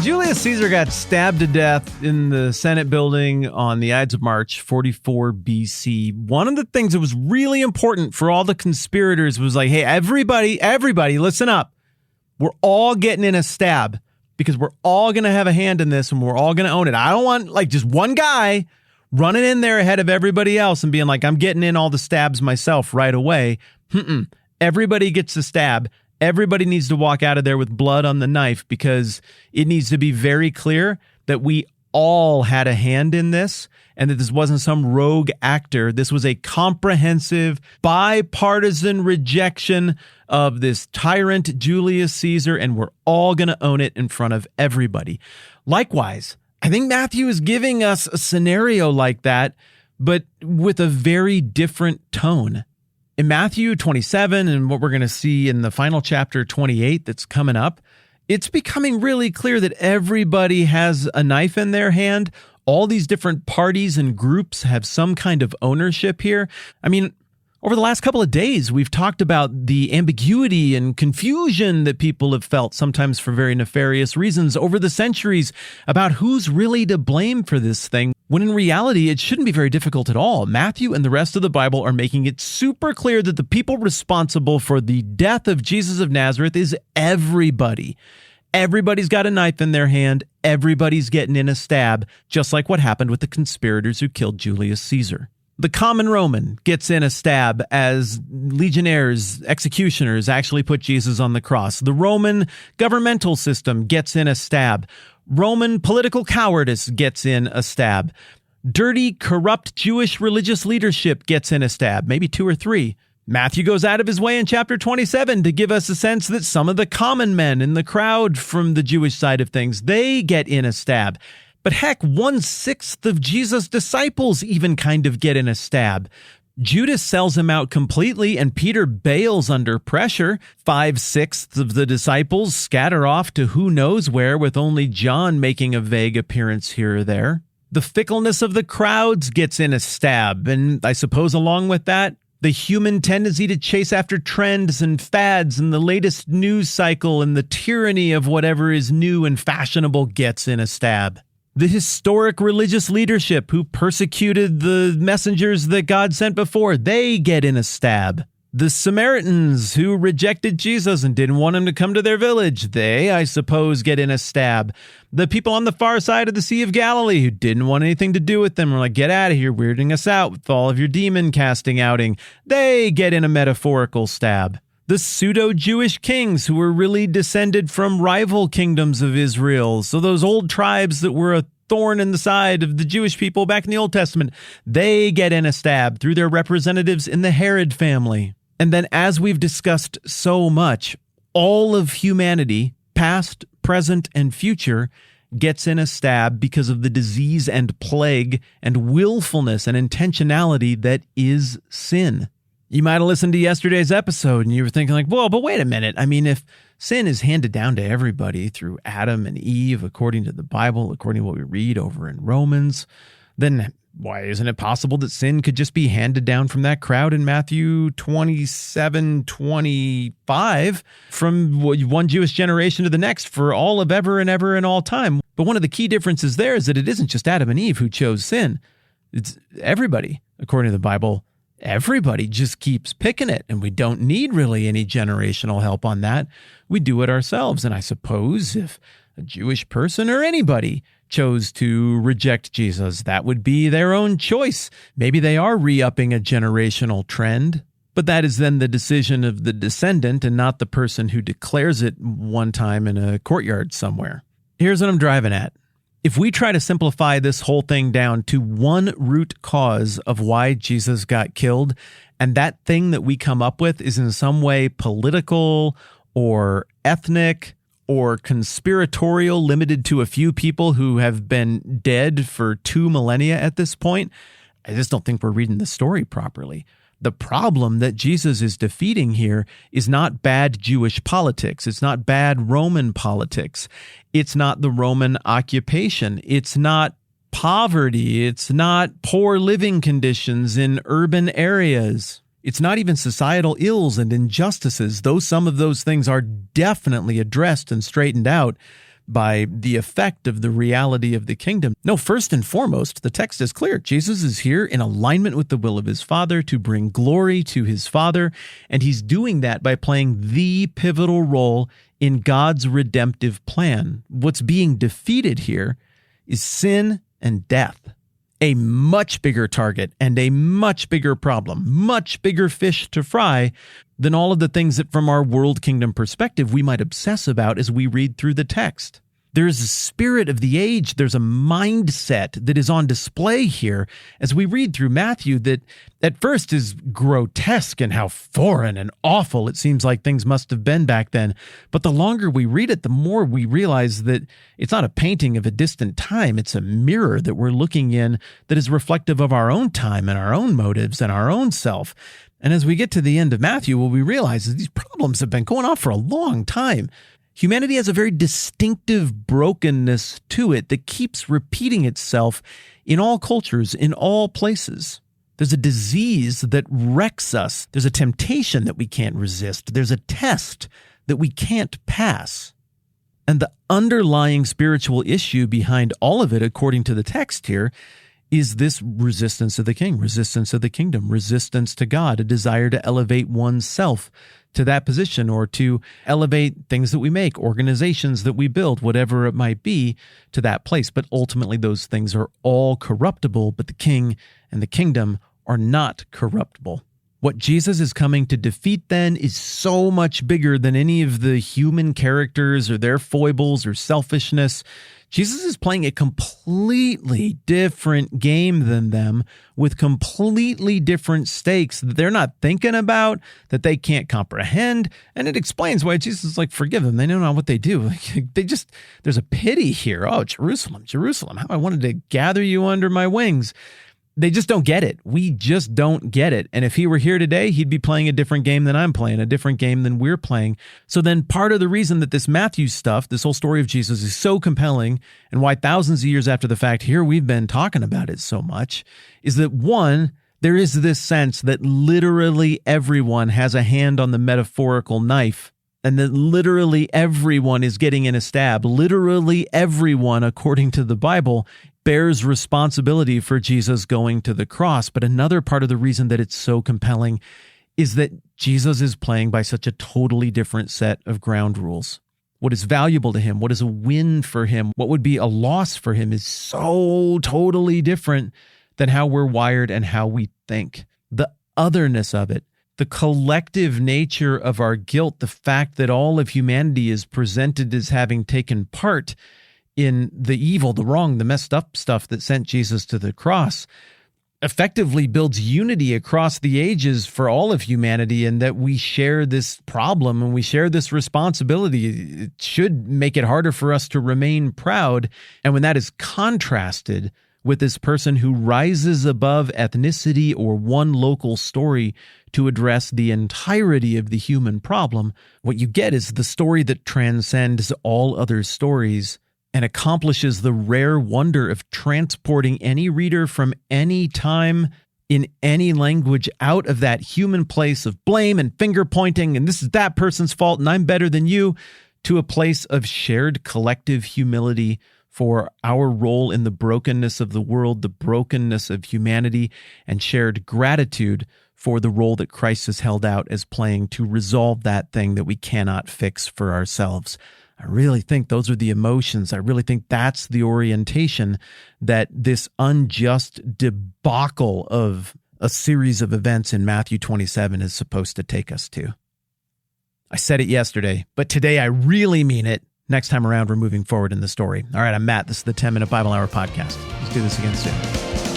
Julius Caesar got stabbed to death in the Senate building on the Ides of March, 44 BC. One of the things that was really important for all the conspirators was like, hey, everybody, listen up. We're all getting in a stab because we're all going to have a hand in this and we're all going to own it. I don't want like just one guy running in there ahead of everybody else and being like, I'm getting in all the stabs myself right away. Everybody gets a stab. Everybody needs to walk out of there with blood on the knife because it needs to be very clear that we all had a hand in this and that this wasn't some rogue actor. This was a comprehensive, bipartisan rejection of this tyrant Julius Caesar, and we're all going to own it in front of everybody. Likewise, I think Matthew is giving us a scenario like that, but with a very different tone. In Matthew 27 and what we're going to see in the final chapter 28 that's coming up, it's becoming really clear that everybody has a knife in their hand. All these different parties and groups have some kind of ownership here. I mean, over the last couple of days, we've talked about the ambiguity and confusion that people have felt, sometimes for very nefarious reasons, over the centuries about who's really to blame for this thing, when in reality, it shouldn't be very difficult at all. Matthew and the rest of the Bible are making it super clear that the people responsible for the death of Jesus of Nazareth is everybody. Everybody's got a knife in their hand. Everybody's getting in a stab, just like what happened with the conspirators who killed Julius Caesar. The common Roman gets in a stab as legionnaires, executioners actually put Jesus on the cross. The Roman governmental system gets in a stab. Roman political cowardice gets in a stab. Dirty, corrupt Jewish religious leadership gets in a stab, maybe 2 or 3. Matthew goes out of his way in chapter 27 to give us a sense that some of the common men in the crowd from the Jewish side of things, they get in a stab. But heck, 1/6 of Jesus' disciples even kind of get in a stab. Judas sells him out completely, and Peter bails under pressure. 5/6 of the disciples scatter off to who knows where, with only John making a vague appearance here or there. The fickleness of the crowds gets in a stab, and I suppose along with that, the human tendency to chase after trends and fads and the latest news cycle and the tyranny of whatever is new and fashionable gets in a stab. The historic religious leadership who persecuted the messengers that God sent before, they get in a stab. The Samaritans who rejected Jesus and didn't want him to come to their village, they, I suppose, get in a stab. The people on the far side of the Sea of Galilee who didn't want anything to do with them were like, get out of here, weirding us out with all of your demon casting outing, they get in a metaphorical stab. The pseudo-Jewish kings who were really descended from rival kingdoms of Israel. So those old tribes that were a thorn in the side of the Jewish people back in the Old Testament, they get in a stab through their representatives in the Herod family. And then as we've discussed so much, all of humanity, past, present, and future, gets in a stab because of the disease and plague and willfulness and intentionality that is sin. You might have listened to yesterday's episode and you were thinking like, whoa, but wait a minute. I mean, if sin is handed down to everybody through Adam and Eve, according to the Bible, according to what we read over in Romans, then why isn't it possible that sin could just be handed down from that crowd in Matthew 27:25 from one Jewish generation to the next for all of ever and ever and all time? But one of the key differences there is that it isn't just Adam and Eve who chose sin. It's everybody, according to the Bible. Everybody just keeps picking it, and we don't need really any generational help on that. We do it ourselves. And I suppose if a Jewish person or anybody chose to reject Jesus, that would be their own choice. Maybe they are re-upping a generational trend, but that is then the decision of the descendant and not the person who declares it one time in a courtyard somewhere. Here's what I'm driving at. If we try to simplify this whole thing down to one root cause of why Jesus got killed, and that thing that we come up with is in some way political or ethnic or conspiratorial, limited to a few people who have been dead for 2 millennia at this point, I just don't think we're reading the story properly. The problem that Jesus is defeating here is not bad Jewish politics. It's not bad Roman politics. It's not the Roman occupation. It's not poverty. It's not poor living conditions in urban areas. It's not even societal ills and injustices, though some of those things are definitely addressed and straightened out. by the effect of the reality of the kingdom. No, first and foremost, the text is clear. Jesus is here in alignment with the will of his Father to bring glory to his Father, and he's doing that by playing the pivotal role in God's redemptive plan. What's being defeated here is sin and death. A much bigger target and a much bigger problem, much bigger fish to fry than all of the things that from our world kingdom perspective we might obsess about as we read through the text. There's a spirit of the age, there's a mindset that is on display here as we read through Matthew that at first is grotesque and how foreign and awful it seems like things must have been back then. But the longer we read it, the more we realize that it's not a painting of a distant time, it's a mirror that we're looking in that is reflective of our own time and our own motives and our own self. And as we get to the end of Matthew, what we realize is these problems have been going on for a long time. Humanity has a very distinctive brokenness to it that keeps repeating itself in all cultures, in all places. There's a disease that wrecks us. There's a temptation that we can't resist. There's a test that we can't pass. And the underlying spiritual issue behind all of it, according to the text here, is this resistance of the king, resistance of the kingdom, resistance to God, a desire to elevate oneself to that position or to elevate things that we make, organizations that we build, whatever it might be, to that place. But ultimately, those things are all corruptible, but the king and the kingdom are not corruptible. What Jesus is coming to defeat then is so much bigger than any of the human characters or their foibles or selfishness. Jesus is playing a completely different game than them with completely different stakes that they're not thinking about, that they can't comprehend. And it explains why Jesus is like, forgive them. They know not what they do. There's a pity here. Oh, Jerusalem, Jerusalem, how I wanted to gather you under my wings. They just don't get it. We just don't get it. And if he were here today, he'd be playing a different game than I'm playing, a different game than we're playing. So then part of the reason that this Matthew stuff, this whole story of Jesus is so compelling and why thousands of years after the fact here we've been talking about it so much is that one, there is this sense that literally everyone has a hand on the metaphorical knife and that literally everyone is getting in a stab. Literally everyone, according to the Bible, bears responsibility for Jesus going to the cross. But another part of the reason that it's so compelling is that Jesus is playing by such a totally different set of ground rules. What is valuable to him, what is a win for him, what would be a loss for him is so totally different than how we're wired and how we think. The otherness of it, the collective nature of our guilt, the fact that all of humanity is presented as having taken part in the evil, the wrong, the messed up stuff that sent Jesus to the cross, effectively builds unity across the ages for all of humanity, and that we share this problem and we share this responsibility. It should make it harder for us to remain proud. And when that is contrasted with this person who rises above ethnicity or one local story to address the entirety of the human problem, what you get is the story that transcends all other stories and accomplishes the rare wonder of transporting any reader from any time in any language out of that human place of blame and finger pointing, and this is that person's fault and I'm better than you, to a place of shared collective humility for our role in the brokenness of the world, the brokenness of humanity, and shared gratitude for the role that Christ has held out as playing to resolve that thing that we cannot fix for ourselves. I really think those are the emotions. I really think that's the orientation that this unjust debacle of a series of events in Matthew 27 is supposed to take us to. I said it yesterday, but today I really mean it. Next time around, we're moving forward in the story. All right, I'm Matt. This is the 10-Minute Bible Hour podcast. Let's do this again soon.